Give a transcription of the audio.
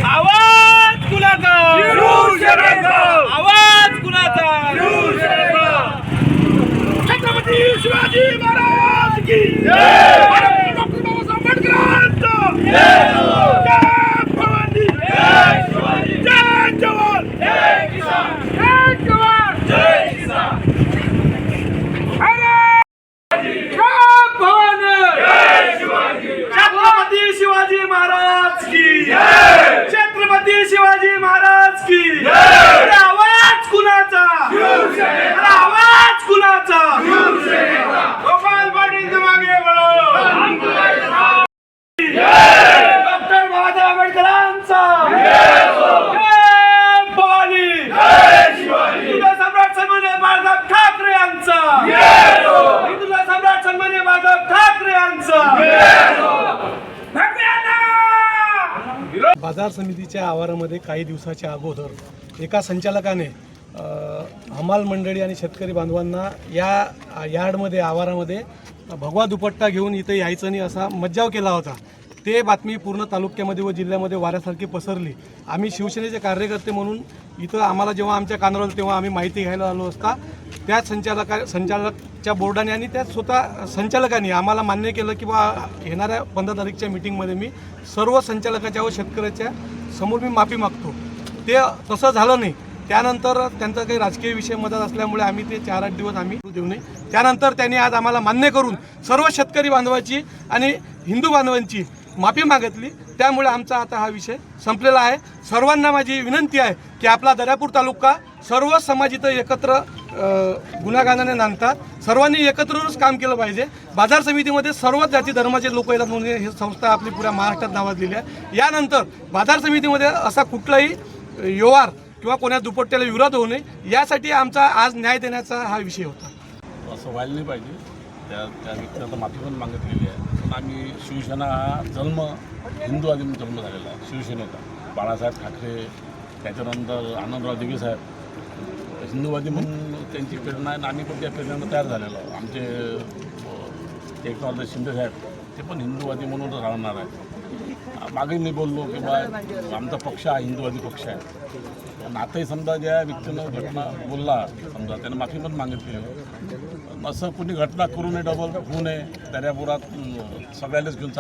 आवाज कुणाचा? आवाज कुणाचा? छत्रपती शिवाजी महाराज की जय! डॉक्टर बाबासाहेब आंबेडकरांचा जय! भवानी जय! शिवाजी जय! जवान जय! किसान जय! जवान जय! किसान छत्रपती शिवाजी महाराज की जय! छत्रपती शिवाजी महाराज की जय! आवाज कुणाचा? आवाज कुणाचा? गोपाल पाटील मागे बळो! डॉक्टर बाबासाहेब आंबेडकरांचा जय! भवानी हिंदुत्व सम्राट सन्माननीय बाळासाहेब ठाकरे यांचा हिंदुत्व सम्राट सन्माननीय बाळासाहेब ठाकरे यांचा बाजार समितीच्या आवारामध्ये काही दिवसाच्या अगोदर एका संचालकाने हमाल मंडळी आणि शेतकरी बांधवांना या यार्डमध्ये आवारामध्ये भगवा दुपट्टा घेऊन इथे यायचं नाही असा मज्जाव केला होता। ते बातमी पूर्ण तालुक्यामध्ये व जिल्ह्यामध्ये वाऱ्यासारखी पसरली। आम्ही शिवसेनेचे कार्यकर्ते म्हणून इथं आम्हाला जेव्हा आमच्या कानावर आलं तेव्हा आम्ही माहिती घ्यायला आलो असता त्या संचालकच्या बोर्डाने आणि त्या स्वतः संचालकांनी आम्हाला मान्य केलं की बा येणाऱ्या 15 तारीखच्या मीटिंगमध्ये मी सर्व संचालकाच्या व शेतकऱ्याच्या समोर मी माफी मागतो। ते तसं झालं नाही। त्यानंतर त्यांचा काही राजकीय विषय मदत असल्यामुळे आम्ही ते 4-8 दिवस आम्ही देऊ नये। त्यानंतर त्यांनी आज आम्हाला मान्य करून सर्व शेतकरी बांधवांची आणि हिंदू बांधवांची माफी मागितली। त्यामुळे आमचा आता हा विषय संपलेला आहे। सर्वांना माझी विनंती आहे की आपला दर्यापूर तालुका सर्व समाज इथं एकत्र गुन्हेगाराने नांदतात। सर्वांनी एकत्रच काम केलं पाहिजे। बाजार समितीमध्ये सर्व जाती धर्माचे लोक येतात म्हणून ही संस्था आपली पुऱ्या महाराष्ट्रात नावाजलेली आहे। यानंतर बाजार समितीमध्ये असा कुठलाही व्यवहार किंवा कोणा दुपट्ट्याला विरोध होऊ नये यासाठी आमचा आज न्याय देण्याचा हा विषय होता। असं व्हायला नाही पाहिजे। त्या व्यक्तीला माफी पण मागितलेली आहे। पण आम्ही शिवसेना हा जन्म हिंदू आधी जन्म झालेला आहे शिवसेनेचा। बाळासाहेब ठाकरे त्याच्यानंतर आनंदराव दिघे साहेब हिंदूवादी म्हणून त्यांची प्रेरणा आहे आणि आम्ही पण त्या प्रेरणेनं तयार झालेलो आहोत। आमचे एकनाथ शिंदे साहेब ते पण हिंदूवादी म्हणून राहणार आहे। मागे मी बोललो की बा आमचा पक्ष हा हिंदूवादी पक्ष आहे। पण आताही समजा ज्या व्यक्तीनं घटना बोलला समजा त्यानं माफी पण मागितली। असं कुणी घटना करू नये, डबल होऊ नये। दर्यापुरात सगळ्यालाच घेऊन